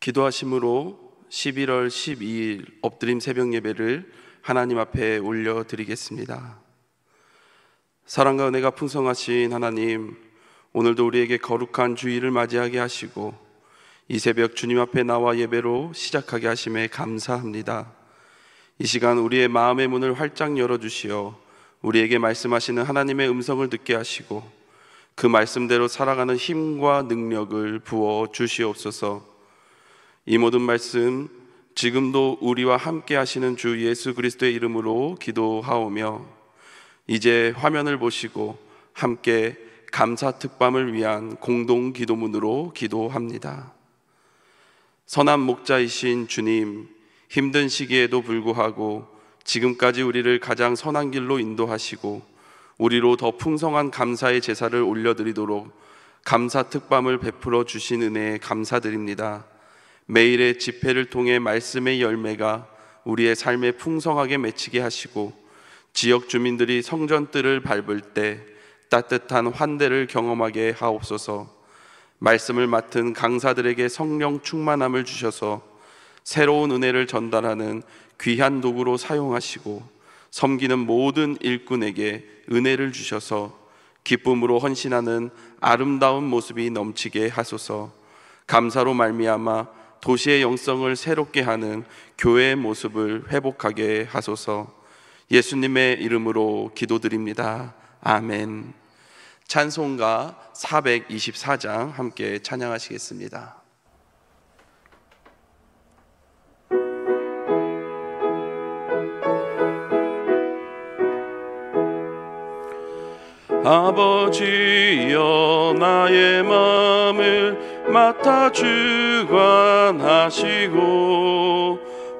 기도하심으로 11월 12일 엎드림 새벽 예배를 하나님 앞에 올려드리겠습니다. 사랑과 은혜가 풍성하신 하나님, 오늘도 우리에게 거룩한 주일을 맞이하게 하시고 이 새벽 주님 앞에 나와 예배로 시작하게 하심에 감사합니다. 이 시간 우리의 마음의 문을 활짝 열어주시어 우리에게 말씀하시는 하나님의 음성을 듣게 하시고 그 말씀대로 살아가는 힘과 능력을 부어 주시옵소서. 이 모든 말씀 지금도 우리와 함께 하시는 주 예수 그리스도의 이름으로 기도하오며, 이제 화면을 보시고 함께 감사 특밤을 위한 공동 기도문으로 기도합니다. 선한 목자이신 주님, 힘든 시기에도 불구하고 지금까지 우리를 가장 선한 길로 인도하시고 우리로 더 풍성한 감사의 제사를 올려드리도록 감사 특밤을 베풀어 주신 은혜에 감사드립니다. 매일의 집회를 통해 말씀의 열매가 우리의 삶에 풍성하게 맺히게 하시고 지역 주민들이 성전뜰을 밟을 때 따뜻한 환대를 경험하게 하옵소서. 말씀을 맡은 강사들에게 성령 충만함을 주셔서 새로운 은혜를 전달하는 귀한 도구로 사용하시고 섬기는 모든 일꾼에게 은혜를 주셔서 기쁨으로 헌신하는 아름다운 모습이 넘치게 하소서. 감사로 말미암아 도시의 영성을 새롭게 하는 교회의 모습을 회복하게 하소서. 예수님의 이름으로 기도드립니다. 아멘. 찬송가 424장 함께 찬양하시겠습니다. 아버지여, 나의 마음을 맡아 주관하시고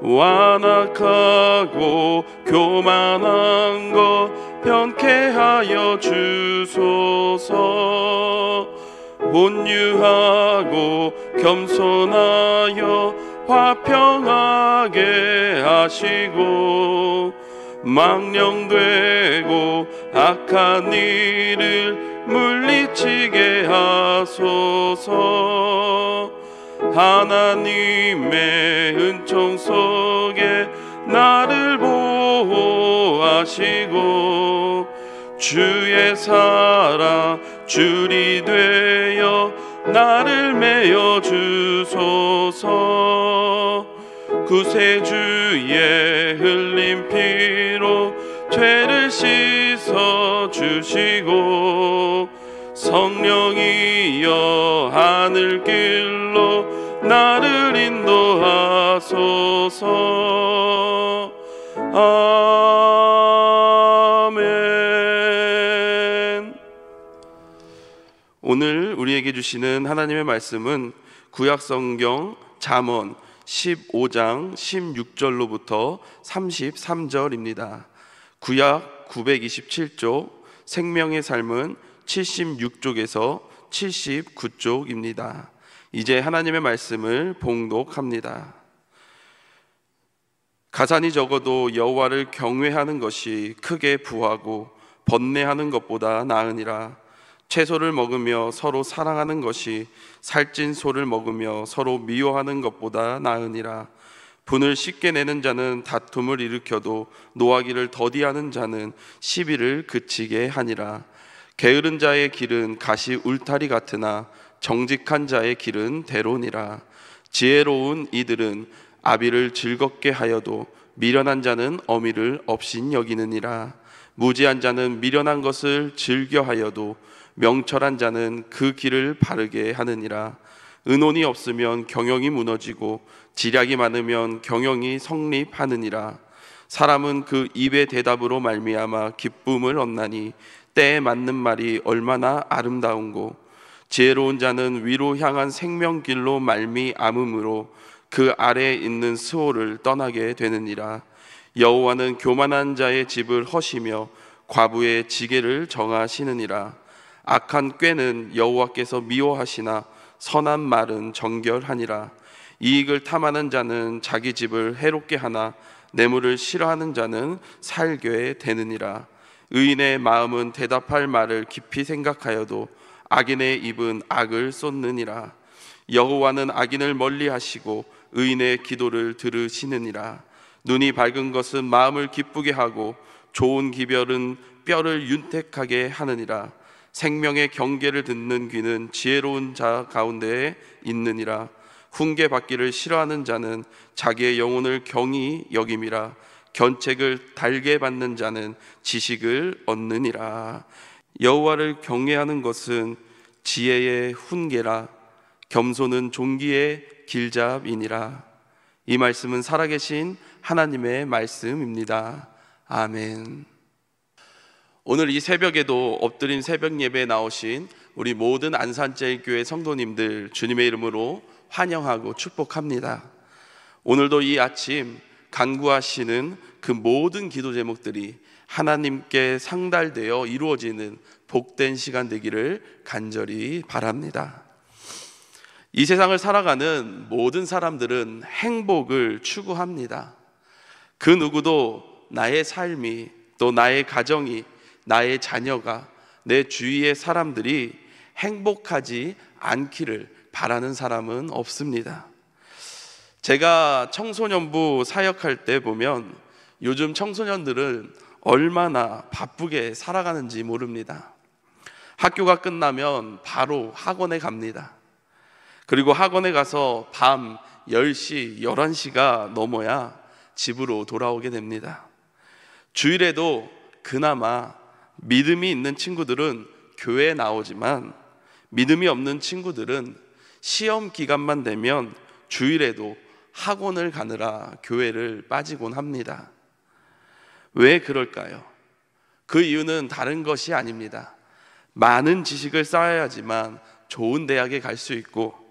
완악하고 교만한 것 변케하여 주소서. 온유하고 겸손하여 화평하게 하시고 망령되고 악한 일을 물리치게 하소서. 하나님의 은총 속에 나를 보호하시고 주의 사랑 줄이 되어 나를 메어 주소서. 구세주의 흘린 피로 죄를 씻어 주시고 성령이여 하늘길로 나를 인도하소서. 아멘. 오늘 우리에게 주시는 하나님의 말씀은 구약성경 잠언 15장 16절로부터 33절입니다. 구약 927쪽, 생명의 삶은 76쪽에서 79쪽입니다. 이제 하나님의 말씀을 봉독합니다. 가산이 적어도 여호와를 경외하는 것이 크게 부하고 번뇌하는 것보다 나으니라. 채소를 먹으며 서로 사랑하는 것이 살찐 소를 먹으며 서로 미워하는 것보다 나으니라. 분을 쉽게 내는 자는 다툼을 일으켜도 노하기를 더디하는 자는 시비를 그치게 하니라. 게으른 자의 길은 가시 울타리 같으나 정직한 자의 길은 대로니라. 지혜로운 이들은 아비를 즐겁게 하여도 미련한 자는 어미를 업신 여기느니라. 무지한 자는 미련한 것을 즐겨하여도 명철한 자는 그 길을 바르게 하느니라. 은혼이 없으면 경영이 무너지고 지략이 많으면 경영이 성립하느니라. 사람은 그 입의 대답으로 말미암아 기쁨을 얻나니 때에 맞는 말이 얼마나 아름다운고. 지혜로운 자는 위로 향한 생명길로 말미암음으로 그 아래에 있는 스올을 떠나게 되느니라. 여호와는 교만한 자의 집을 허시며 과부의 지게를 정하시느니라. 악한 꾀는 여호와께서 미워하시나 선한 말은 정결하니라. 이익을 탐하는 자는 자기 집을 해롭게 하나 뇌물을 싫어하는 자는 살게 되느니라. 의인의 마음은 대답할 말을 깊이 생각하여도 악인의 입은 악을 쏟느니라. 여호와는 악인을 멀리하시고 의인의 기도를 들으시느니라. 눈이 밝은 것은 마음을 기쁘게 하고 좋은 기별은 뼈를 윤택하게 하느니라. 생명의 경계를 듣는 귀는 지혜로운 자 가운데에 있느니라. 훈계받기를 싫어하는 자는 자기의 영혼을 경히 여김이라. 견책을 달게 받는 자는 지식을 얻느니라. 여호와를 경외하는 것은 지혜의 훈계라. 겸손은 존귀의 길잡이니라. 이 말씀은 살아계신 하나님의 말씀입니다. 아멘. 오늘 이 새벽에도 엎드린 새벽 예배에 나오신 우리 모든 안산제일교회 성도님들 주님의 이름으로 환영하고 축복합니다. 오늘도 이 아침 간구하시는 그 모든 기도 제목들이 하나님께 상달되어 이루어지는 복된 시간 되기를 간절히 바랍니다. 이 세상을 살아가는 모든 사람들은 행복을 추구합니다. 그 누구도 나의 삶이, 또 나의 가정이, 나의 자녀가, 내 주위의 사람들이 행복하지 않기를 바라는 사람은 없습니다. 제가 청소년부 사역할 때 보면 요즘 청소년들은 얼마나 바쁘게 살아가는지 모릅니다. 학교가 끝나면 바로 학원에 갑니다. 그리고 학원에 가서 밤 10시, 11시가 넘어야 집으로 돌아오게 됩니다. 주일에도 그나마 믿음이 있는 친구들은 교회에 나오지만 믿음이 없는 친구들은 시험 기간만 되면 주일에도 학원을 가느라 교회를 빠지곤 합니다. 왜 그럴까요? 그 이유는 다른 것이 아닙니다. 많은 지식을 쌓아야지만 좋은 대학에 갈 수 있고,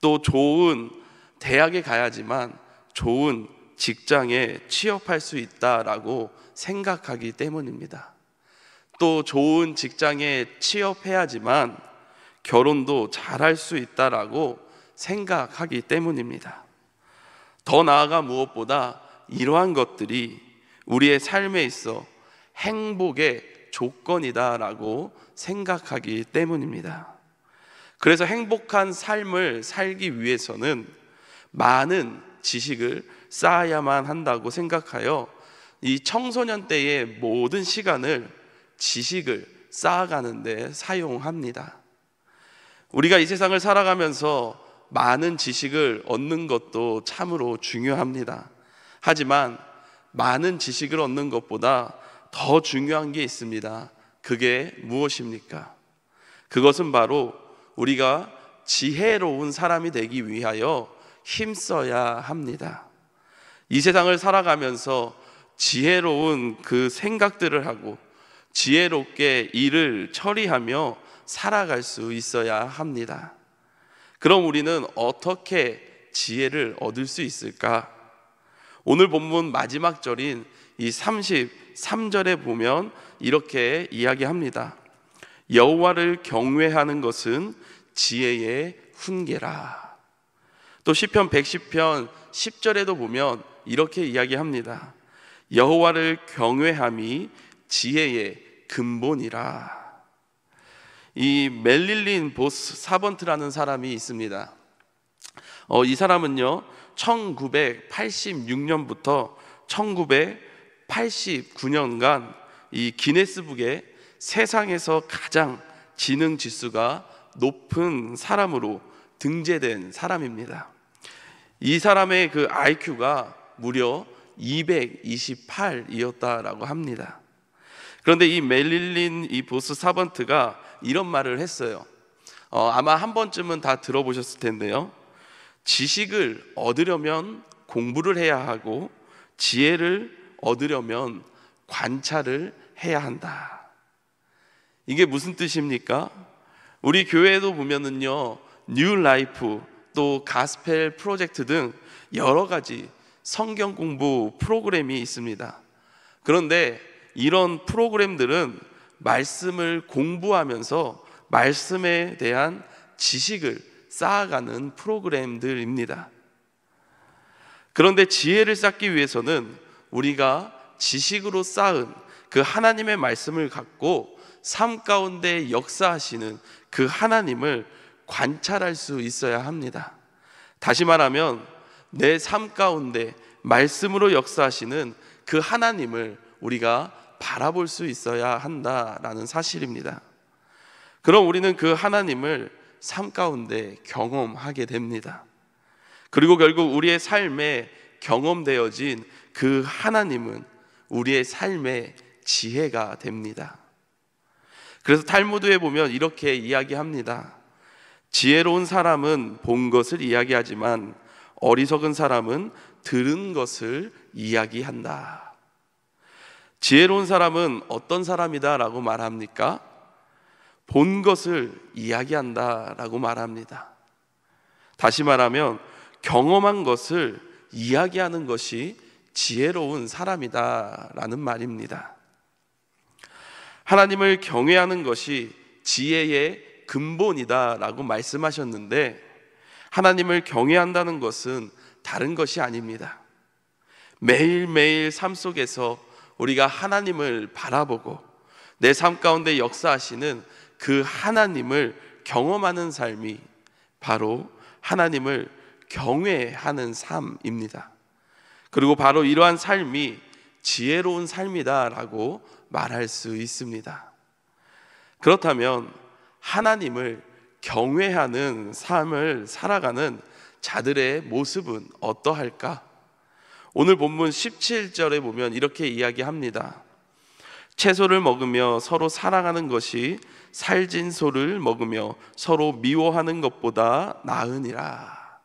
또 좋은 대학에 가야지만 좋은 직장에 취업할 수 있다라고 생각하기 때문입니다. 또 좋은 직장에 취업해야지만 결혼도 잘할 수 있다라고 생각하기 때문입니다. 더 나아가 무엇보다 이러한 것들이 우리의 삶에 있어 행복의 조건이다라고 생각하기 때문입니다. 그래서 행복한 삶을 살기 위해서는 많은 지식을 쌓아야만 한다고 생각하여 이 청소년 때의 모든 시간을 지식을 쌓아가는 데 사용합니다. 우리가 이 세상을 살아가면서 많은 지식을 얻는 것도 참으로 중요합니다. 하지만 많은 지식을 얻는 것보다 더 중요한 게 있습니다. 그게 무엇입니까? 그것은 바로 우리가 지혜로운 사람이 되기 위하여 힘써야 합니다. 이 세상을 살아가면서 지혜로운 그 생각들을 하고 지혜롭게 일을 처리하며 살아갈 수 있어야 합니다. 그럼 우리는 어떻게 지혜를 얻을 수 있을까? 오늘 본문 마지막 절인 이 33절에 보면 이렇게 이야기합니다. 여호와를 경외하는 것은 지혜의 훈계라. 또 시편 110편 10절에도 보면 이렇게 이야기합니다. 여호와를 경외함이 지혜의 근본이라. 이 멜릴린 보스 사번트라는 사람이 있습니다. 이 사람은요 1986년부터 1989년간 이 기네스북에 세상에서 가장 지능 지수가 높은 사람으로 등재된 사람입니다. 이 사람의 그 IQ가 무려 228이었다라고 합니다. 그런데 이 멜릴린 이 보스 사번트가 이런 말을 했어요. 아마 한 번쯤은 다 들어보셨을 텐데요. 지식을 얻으려면 공부를 해야 하고 지혜를 얻으려면 관찰을 해야 한다. 이게 무슨 뜻입니까? 우리 교회에도 보면은요 뉴 라이프 또 가스펠 프로젝트 등 여러 가지 성경 공부 프로그램이 있습니다. 그런데 이런 프로그램들은 말씀을 공부하면서 말씀에 대한 지식을 쌓아가는 프로그램들입니다. 그런데 지혜를 쌓기 위해서는 우리가 지식으로 쌓은 그 하나님의 말씀을 갖고 삶 가운데 역사하시는 그 하나님을 관찰할 수 있어야 합니다. 다시 말하면 내 삶 가운데 말씀으로 역사하시는 그 하나님을 우리가 바라볼 수 있어야 한다라는 사실입니다. 그럼 우리는 그 하나님을 삶 가운데 경험하게 됩니다. 그리고 결국 우리의 삶에 경험되어진 그 하나님은 우리의 삶의 지혜가 됩니다. 그래서 탈무드에 보면 이렇게 이야기합니다. 지혜로운 사람은 본 것을 이야기하지만 어리석은 사람은 들은 것을 이야기한다. 지혜로운 사람은 어떤 사람이다 라고 말합니까? 본 것을 이야기한다 라고 말합니다. 다시 말하면 경험한 것을 이야기하는 것이 지혜로운 사람이다 라는 말입니다. 하나님을 경외하는 것이 지혜의 근본이다 라고 말씀하셨는데, 하나님을 경외한다는 것은 다른 것이 아닙니다. 매일매일 삶 속에서 우리가 하나님을 바라보고 내 삶 가운데 역사하시는 그 하나님을 경험하는 삶이 바로 하나님을 경외하는 삶입니다. 그리고 바로 이러한 삶이 지혜로운 삶이다라고 말할 수 있습니다. 그렇다면 하나님을 경외하는 삶을 살아가는 자들의 모습은 어떠할까? 오늘 본문 17절에 보면 이렇게 이야기합니다. 채소를 먹으며 서로 사랑하는 것이 살진 소를 먹으며 서로 미워하는 것보다 나으니라.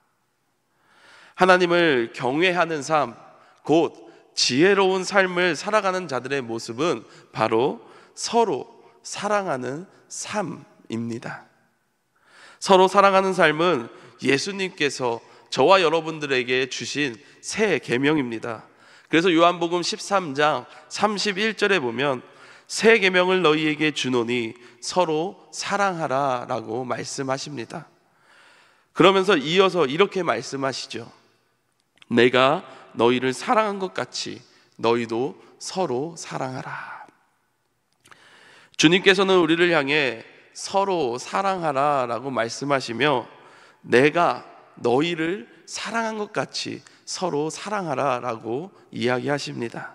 하나님을 경외하는 삶, 곧 지혜로운 삶을 살아가는 자들의 모습은 바로 서로 사랑하는 삶입니다. 서로 사랑하는 삶은 예수님께서 저와 여러분들에게 주신 새 계명입니다. 그래서 요한복음 13장 31절에 보면 새 계명을 너희에게 주노니 서로 사랑하라 라고 말씀하십니다. 그러면서 이어서 이렇게 말씀하시죠. 내가 너희를 사랑한 것 같이 너희도 서로 사랑하라. 주님께서는 우리를 향해 서로 사랑하라 라고 말씀하시며 내가 너희를 사랑한 것 같이 서로 사랑하라 라고 이야기하십니다.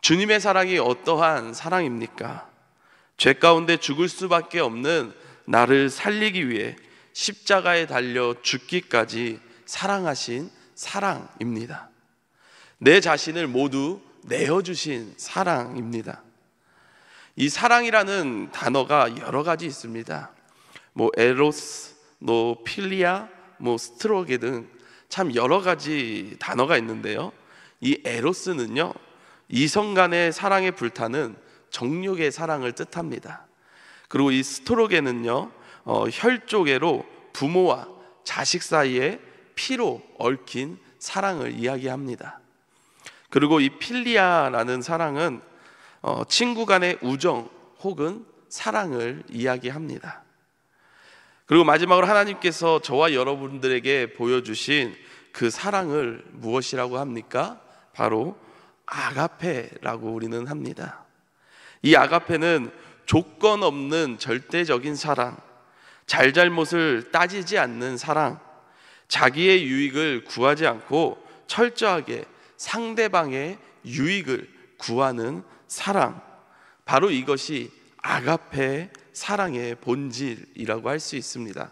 주님의 사랑이 어떠한 사랑입니까? 죄 가운데 죽을 수밖에 없는 나를 살리기 위해 십자가에 달려 죽기까지 사랑하신 사랑입니다. 내 자신을 모두 내어주신 사랑입니다. 이 사랑이라는 단어가 여러 가지 있습니다. 에로스, 필리아, 스트로게 등 참 여러 가지 단어가 있는데요. 이 에로스는요, 이성 간의 사랑에 불타는 정욕의 사랑을 뜻합니다. 그리고 이 스트로게는요, 혈족애로 부모와 자식 사이에 피로 얽힌 사랑을 이야기합니다. 그리고 이 필리아라는 사랑은 친구 간의 우정 혹은 사랑을 이야기합니다. 그리고 마지막으로 하나님께서 저와 여러분들에게 보여주신 그 사랑을 무엇이라고 합니까? 바로 아가페라고 우리는 합니다. 이 아가페는 조건 없는 절대적인 사랑, 잘잘못을 따지지 않는 사랑, 자기의 유익을 구하지 않고 철저하게 상대방의 유익을 구하는 사랑, 바로 이것이 아가페 사랑의 본질이라고 할 수 있습니다.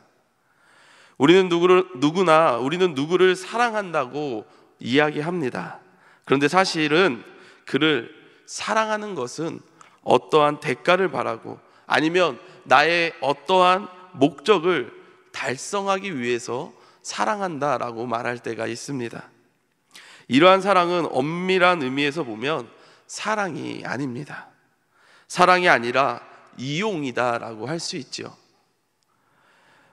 우리는 누구를 사랑한다고 이야기합니다. 그런데 사실은 그를 사랑하는 것은 어떠한 대가를 바라고 아니면 나의 어떠한 목적을 달성하기 위해서 사랑한다라고 말할 때가 있습니다. 이러한 사랑은 엄밀한 의미에서 보면 사랑이 아닙니다. 사랑이 아니라 이용이다라고 할 수 있죠.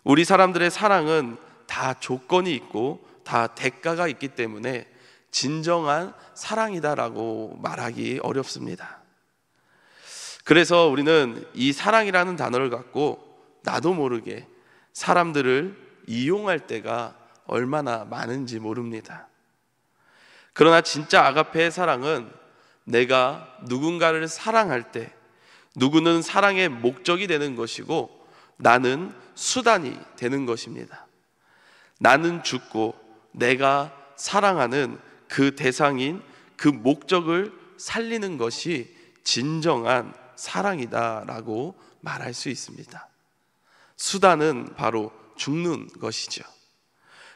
우리 사람들의 사랑은 다 조건이 있고 다 대가가 있기 때문에 진정한 사랑이다라고 말하기 어렵습니다. 그래서 우리는 이 사랑이라는 단어를 갖고 나도 모르게 사람들을 이용할 때가 얼마나 많은지 모릅니다. 그러나 진짜 아가페의 사랑은 내가 누군가를 사랑할 때 누구는 사랑의 목적이 되는 것이고 나는 수단이 되는 것입니다. 나는 죽고 내가 사랑하는 그 대상인 그 목적을 살리는 것이 진정한 사랑이다라고 말할 수 있습니다. 수단은 바로 죽는 것이죠.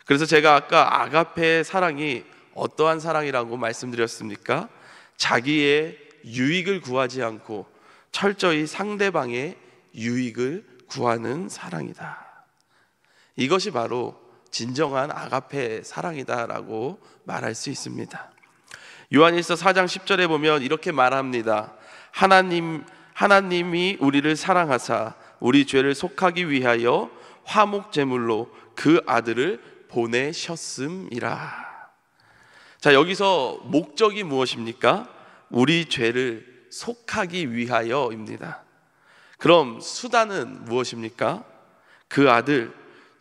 그래서 제가 아까 아가페의 사랑이 어떠한 사랑이라고 말씀드렸습니까? 자기의 유익을 구하지 않고 철저히 상대방의 유익을 구하는 사랑이다. 이것이 바로 진정한 아가페의 사랑이다라고 말할 수 있습니다. 요한일서 4장 10절에 보면 이렇게 말합니다. 하나님이 우리를 사랑하사 우리 죄를 속하기 위하여 화목 제물로 그 아들을 보내셨음이라. 자, 여기서 목적이 무엇입니까? 우리 죄를 속하기 위하여입니다. 그럼 수단은 무엇입니까? 그 아들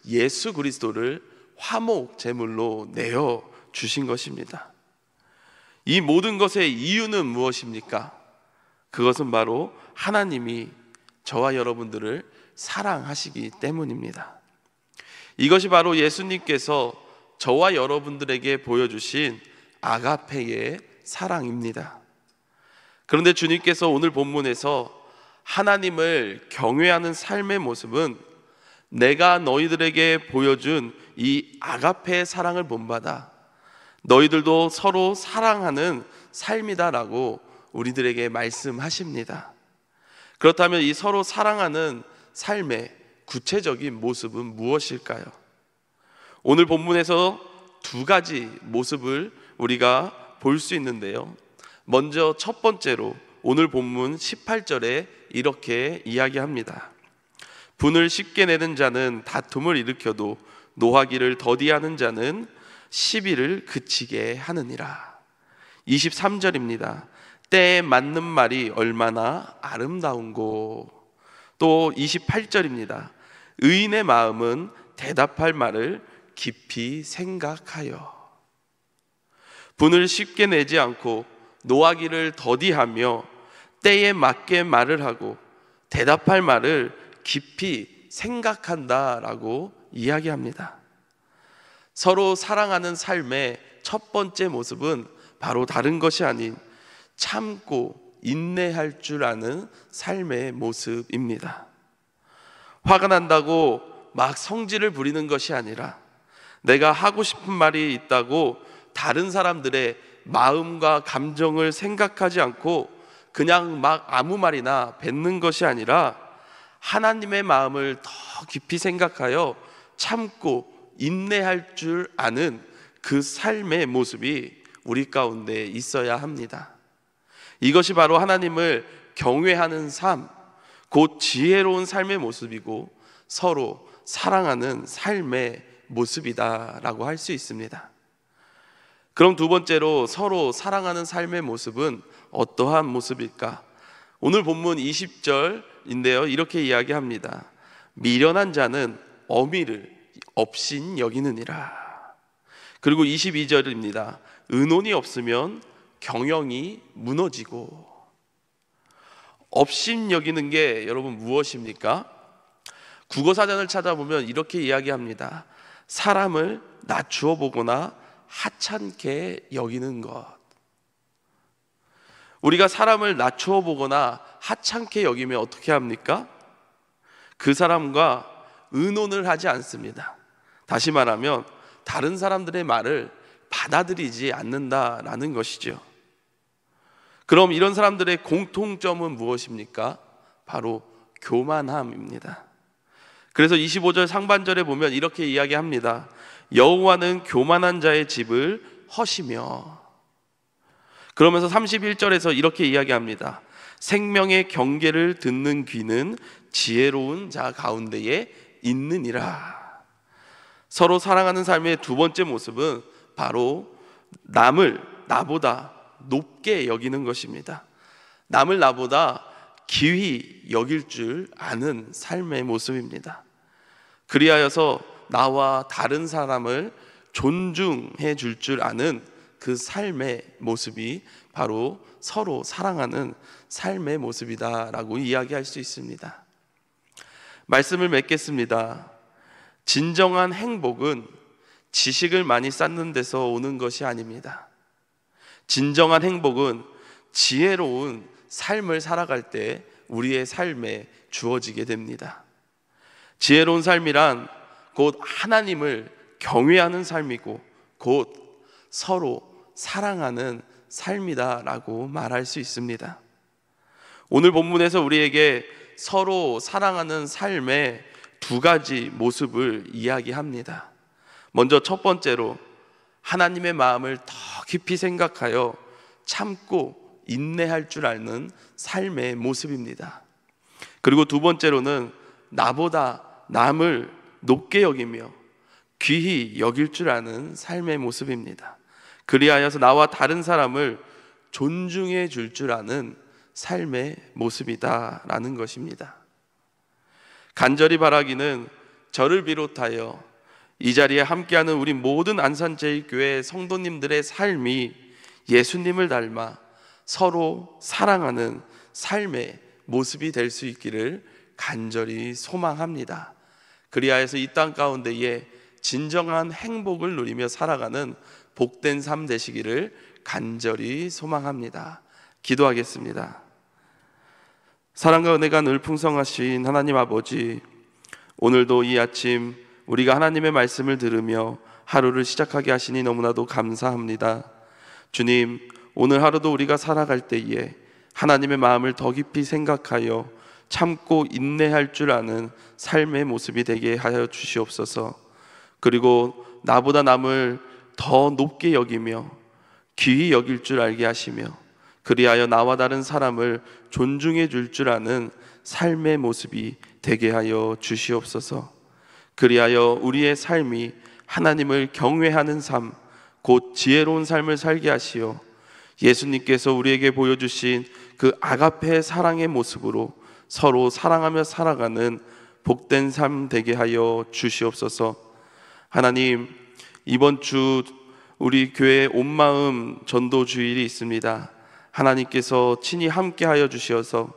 예수 그리스도를 화목 제물로 내어 주신 것입니다. 이 모든 것의 이유는 무엇입니까? 그것은 바로 하나님이 저와 여러분들을 사랑하시기 때문입니다. 이것이 바로 예수님께서 저와 여러분들에게 보여주신 아가페의 사랑입니다. 그런데 주님께서 오늘 본문에서 하나님을 경외하는 삶의 모습은 내가 너희들에게 보여준 이 아가페의 사랑을 본받아 너희들도 서로 사랑하는 삶이다라고 우리들에게 말씀하십니다. 그렇다면 이 서로 사랑하는 삶의 구체적인 모습은 무엇일까요? 오늘 본문에서 두 가지 모습을 우리가 볼 수 있는데요. 먼저 첫 번째로 오늘 본문 18절에 이렇게 이야기합니다. 분을 쉽게 내는 자는 다툼을 일으켜도 노하기를 더디하는 자는 시비를 그치게 하느니라. 23절입니다. 때에 맞는 말이 얼마나 아름다운고. 또 28절입니다. 의인의 마음은 대답할 말을 깊이 생각하여. 분을 쉽게 내지 않고 노하기를 더디하며 때에 맞게 말을 하고 대답할 말을 깊이 생각한다라고 이야기합니다. 서로 사랑하는 삶의 첫 번째 모습은 바로 다른 것이 아닌 참고 인내할 줄 아는 삶의 모습입니다. 화가 난다고 막 성질을 부리는 것이 아니라 내가 하고 싶은 말이 있다고 다른 사람들의 마음과 감정을 생각하지 않고 그냥 막 아무 말이나 뱉는 것이 아니라 하나님의 마음을 더 깊이 생각하여 참고 인내할 줄 아는 그 삶의 모습이 우리 가운데 있어야 합니다. 이것이 바로 하나님을 경외하는 삶, 곧 지혜로운 삶의 모습이고 서로 사랑하는 삶의 모습이다라고 할 수 있습니다. 그럼 두 번째로 서로 사랑하는 삶의 모습은 어떠한 모습일까? 오늘 본문 20절인데요. 이렇게 이야기합니다. 미련한 자는 어미를 업신 여기느니라. 그리고 22절입니다. 의논이 없으면 경영이 무너지고. 업신 여기는 게 여러분 무엇입니까? 국어사전을 찾아보면 이렇게 이야기합니다. 사람을 낮추어 보거나 하찮게 여기는 것. 우리가 사람을 낮추어 보거나 하찮게 여기면 어떻게 합니까? 그 사람과 의논을 하지 않습니다. 다시 말하면 다른 사람들의 말을 받아들이지 않는다라는 것이죠. 그럼 이런 사람들의 공통점은 무엇입니까? 바로 교만함입니다. 그래서 25절 상반절에 보면 이렇게 이야기합니다. 여호와는 교만한 자의 집을 허시며. 그러면서 31절에서 이렇게 이야기합니다. 생명의 경계를 듣는 귀는 지혜로운 자 가운데에 있느니라. 서로 사랑하는 삶의 두 번째 모습은 바로 남을 나보다 높게 여기는 것입니다. 남을 나보다 기히 여길 줄 아는 삶의 모습입니다. 그리하여서 나와 다른 사람을 존중해 줄 아는 그 삶의 모습이 바로 서로 사랑하는 삶의 모습이다라고 이야기할 수 있습니다. 말씀을 맺겠습니다. 진정한 행복은 지식을 많이 쌓는 데서 오는 것이 아닙니다. 진정한 행복은 지혜로운 삶을 살아갈 때 우리의 삶에 주어지게 됩니다. 지혜로운 삶이란 곧 하나님을 경외하는 삶이고 곧 서로 사랑하는 삶이다라고 말할 수 있습니다. 오늘 본문에서 우리에게 서로 사랑하는 삶의 두 가지 모습을 이야기합니다. 먼저 첫 번째로 하나님의 마음을 더 깊이 생각하여 참고 인내할 줄 아는 삶의 모습입니다. 그리고 두 번째로는 나보다 남을 높게 여기며 귀히 여길 줄 아는 삶의 모습입니다. 그리하여서 나와 다른 사람을 존중해 줄 줄 아는 삶의 모습이다라는 것입니다. 간절히 바라기는 저를 비롯하여 이 자리에 함께하는 우리 모든 안산제일교회 성도님들의 삶이 예수님을 닮아 서로 사랑하는 삶의 모습이 될 수 있기를 간절히 소망합니다. 그리하여서 이 땅 가운데에 진정한 행복을 누리며 살아가는 복된 삶 되시기를 간절히 소망합니다. 기도하겠습니다. 사랑과 은혜가 늘 풍성하신 하나님 아버지, 오늘도 이 아침 우리가 하나님의 말씀을 들으며 하루를 시작하게 하시니 너무나도 감사합니다. 주님, 오늘 하루도 우리가 살아갈 때에 하나님의 마음을 더 깊이 생각하여 참고 인내할 줄 아는 삶의 모습이 되게 하여 주시옵소서. 그리고 나보다 남을 더 높게 여기며 귀히 여길 줄 알게 하시며 그리하여 나와 다른 사람을 존중해 줄 줄 아는 삶의 모습이 되게 하여 주시옵소서. 그리하여 우리의 삶이 하나님을 경외하는 삶, 곧 지혜로운 삶을 살게 하시어 예수님께서 우리에게 보여주신 그 아가페의 사랑의 모습으로 서로 사랑하며 살아가는 복된 삶 되게 하여 주시옵소서. 하나님, 이번 주 우리 교회 온마음 전도 주일이 있습니다. 하나님께서 친히 함께하여 주시어서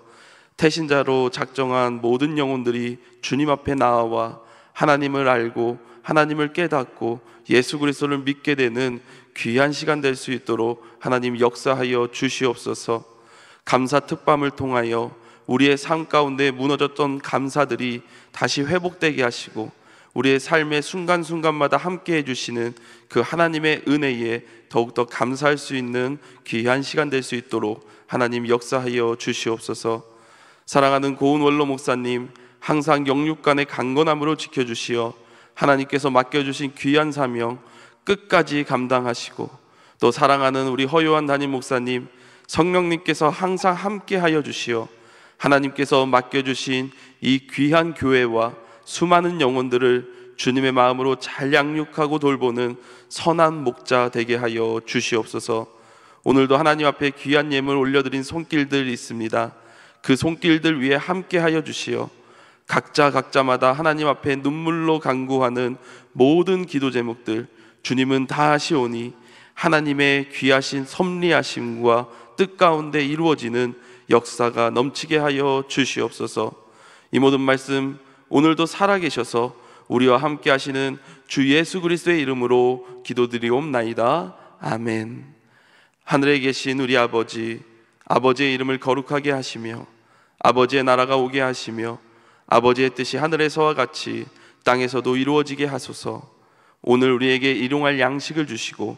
태신자로 작정한 모든 영혼들이 주님 앞에 나와 하나님을 알고 하나님을 깨닫고 예수 그리스도를 믿게 되는 귀한 시간 될 수 있도록 하나님 역사하여 주시옵소서. 감사 특밤을 통하여 우리의 삶 가운데 무너졌던 감사들이 다시 회복되게 하시고 우리의 삶의 순간순간마다 함께 해주시는 그 하나님의 은혜에 더욱더 감사할 수 있는 귀한 시간 될 수 있도록 하나님 역사하여 주시옵소서. 사랑하는 고은 원로 목사님, 항상 영육간의 강건함으로 지켜주시어 하나님께서 맡겨주신 귀한 사명 끝까지 감당하시고, 또 사랑하는 우리 허요한 담임 목사님, 성령님께서 항상 함께하여 주시어 하나님께서 맡겨주신 이 귀한 교회와 수많은 영혼들을 주님의 마음으로 잘 양육하고 돌보는 선한 목자 되게 하여 주시옵소서. 오늘도 하나님 앞에 귀한 예물 올려드린 손길들이 있습니다. 그 손길들 위에 함께하여 주시어 각자마다 하나님 앞에 눈물로 간구하는 모든 기도 제목들 주님은 다 하시오니 하나님의 귀하신 섭리하심과 뜻 가운데 이루어지는 역사가 넘치게 하여 주시옵소서. 이 모든 말씀 오늘도 살아계셔서 우리와 함께 하시는 주 예수 그리스도의 이름으로 기도드리옵나이다. 아멘. 하늘에 계신 우리 아버지, 아버지의 이름을 거룩하게 하시며 아버지의 나라가 오게 하시며 아버지의 뜻이 하늘에서와 같이 땅에서도 이루어지게 하소서. 오늘 우리에게 일용할 양식을 주시고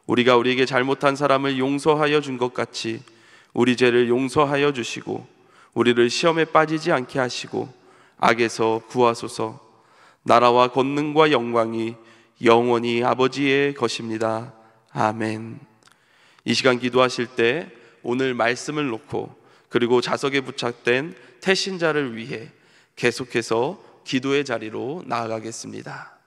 우리가 우리에게 잘못한 사람을 용서하여 준 것 같이 우리 죄를 용서하여 주시고 우리를 시험에 빠지지 않게 하시고 악에서 구하소서. 나라와 권능과 영광이 영원히 아버지의 것입니다. 아멘. 이 시간 기도하실 때 오늘 말씀을 놓고 그리고 자석에 부착된 태신자를 위해 계속해서 기도의 자리로 나아가겠습니다.